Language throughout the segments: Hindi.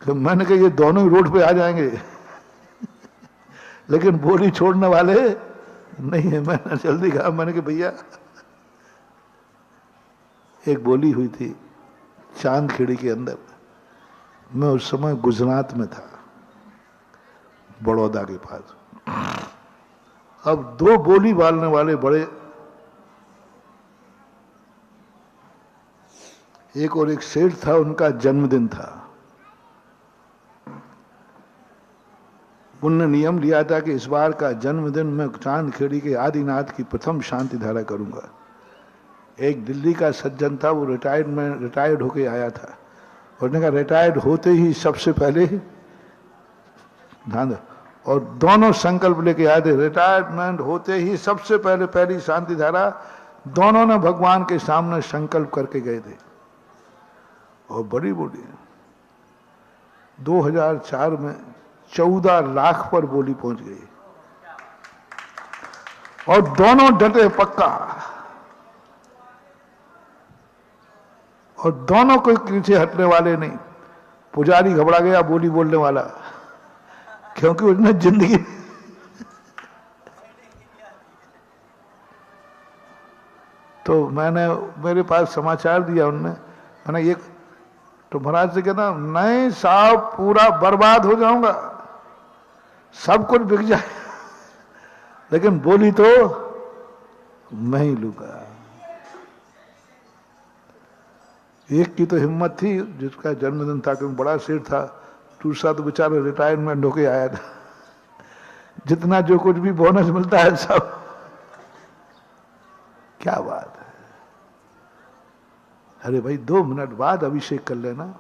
तो मैंने कहा ये दोनों ही रोड पे आ जाएंगे लेकिन बोली छोड़ने वाले नहीं है। मैंने जल्दी कहा, मैंने कहा भैया, एक बोली हुई थी चांदखेड़ी के अंदर, मैं उस समय गुजरात में था, बड़ौदा के पास। अब दो बोली बालने वाले बड़े, एक और एक सेठ था, उनका जन्मदिन था। उनने नियम लिया था कि इस बार का जन्मदिन मैं चांदखेड़ी के आदिनाथ की प्रथम शांति धारा करूंगा। एक दिल्ली का सज्जन था, वो रिटायर्ड होके आया था। उसने कहा रिटायर्ड होते ही सबसे पहले ध्यान, और दोनों संकल्प लेके आए थे, रिटायरमेंट होते ही सबसे पहले पहली शांति धारा दोनों ने भगवान के सामने संकल्प करके गए थे। और बड़ी बोली 2004 में 14 लाख पर बोली पहुंच गई और दोनों डटे पक्का, और दोनों कोई पीछे हटने वाले नहीं। पुजारी घबरा गया बोली बोलने वाला, क्योंकि उसने जिंदगी तो मैंने, मेरे पास समाचार दिया उनने, मैंने ये तो महाराज से कहना, नहीं साहब पूरा बर्बाद हो जाऊंगा, सब कुछ बिक जाए लेकिन बोली तो मैं ही लूंगा। एक की तो हिम्मत थी जिसका जन्मदिन था, क्योंकि बड़ा सेठ था, दूसरा तो बेचारा रिटायरमेंट होके आया था। जितना जो कुछ भी बोनस मिलता है सब, क्या बात है। अरे भाई 2 मिनट बाद अभिषेक कर लेना,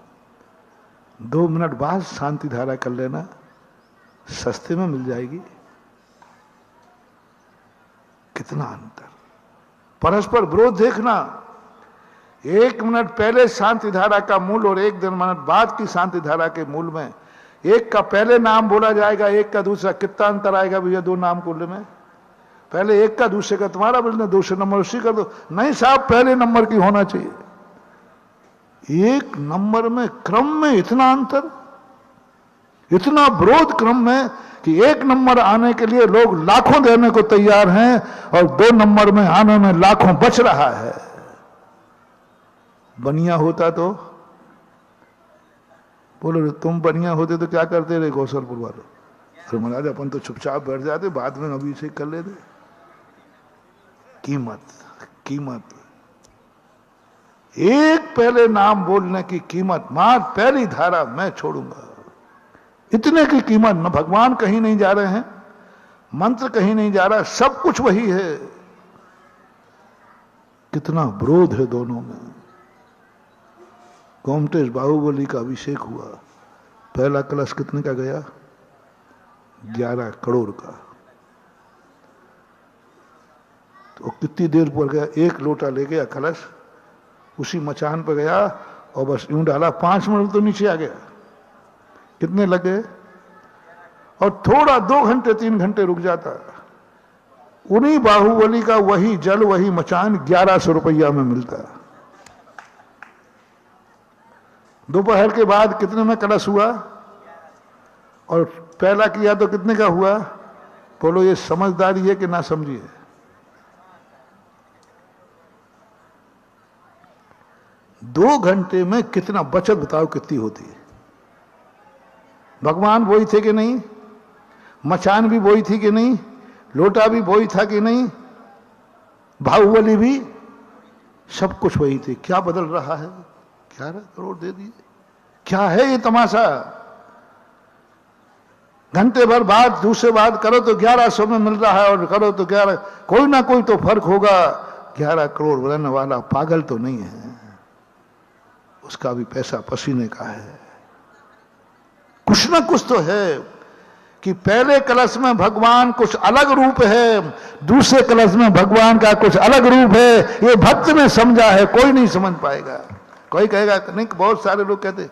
2 मिनट बाद शांति धारा कर लेना, सस्ते में मिल जाएगी। कितना अंतर, परस्पर विरोध देखना। 1 मिनट पहले शांति धारा का मूल और 1 मिनट बाद की शांति धारा के मूल में, एक का पहले नाम बोला जाएगा, एक का दूसरा, कितना अंतर आएगा भैया 2 नाम बोलने में। पहले एक का दूसरे का, तुम्हारा बोलना दूसरे नंबर उसी कर दो, नहीं साहब पहले नंबर की होना चाहिए। 1 नंबर में क्रम में इतना अंतर, इतना विरोध क्रम में कि 1 नंबर आने के लिए लोग लाखों देने को तैयार हैं और 2 नंबर में आने में लाखों बच रहा है। बनिया होता तो बोलो, तुम बनिया होते तो क्या करते रहे कौशलपुर वालों? अरे महाराज अपन तो चुपचाप बैठ जाते, बाद में अभी से कर लेते। कीमत एक पहले नाम बोलने की कीमत, मां पहली धारा मैं छोड़ूंगा, इतने की कीमत। न भगवान कहीं नहीं जा रहे हैं, मंत्र कहीं नहीं जा रहा, सब कुछ वही है। कितना विरोध है दोनों में। गोमटेश बाहुबली का अभिषेक हुआ, पहला कलश कितने का गया? 11 करोड़ का। तो कितनी देर पर गया? 1 लोटा ले गया कलश, उसी मचान पर गया और बस यूं डाला, 5 मिनट तो नीचे आ गया। कितने लगे? और थोड़ा 2 घंटे 3 घंटे रुक जाता, उन्हीं बाहुबली का वही जल वही मचान 1100 रुपया में मिलता। दोपहर के बाद कितने में कलश हुआ? और पहला किया तो कितने का हुआ? बोलो ये समझदारी है कि ना समझिए? दो घंटे में कितना बचत बताओ कितनी होती है। भगवान वही थे कि नहीं? मचान भी वही थी कि नहीं? लोटा भी वही था कि नहीं? बाहुबली भी, सब कुछ वही थे। क्या बदल रहा है? 11 करोड़ दे दिए। क्या है ये तमाशा? घंटे भर बाद दूसरे बात करो तो 1100 में मिल रहा है और करो तो 11, कोई ना कोई तो फर्क होगा। 11 करोड़ बनाने वाला पागल तो नहीं है, उसका भी पैसा पसीने का है। कुछ ना कुछ तो है कि पहले कलश में भगवान कुछ अलग रूप है, दूसरे कलश में भगवान का कुछ अलग रूप है। ये भक्त ने समझा है, कोई नहीं समझ पाएगा। कोई कहेगा नहीं, बहुत सारे लोग कहते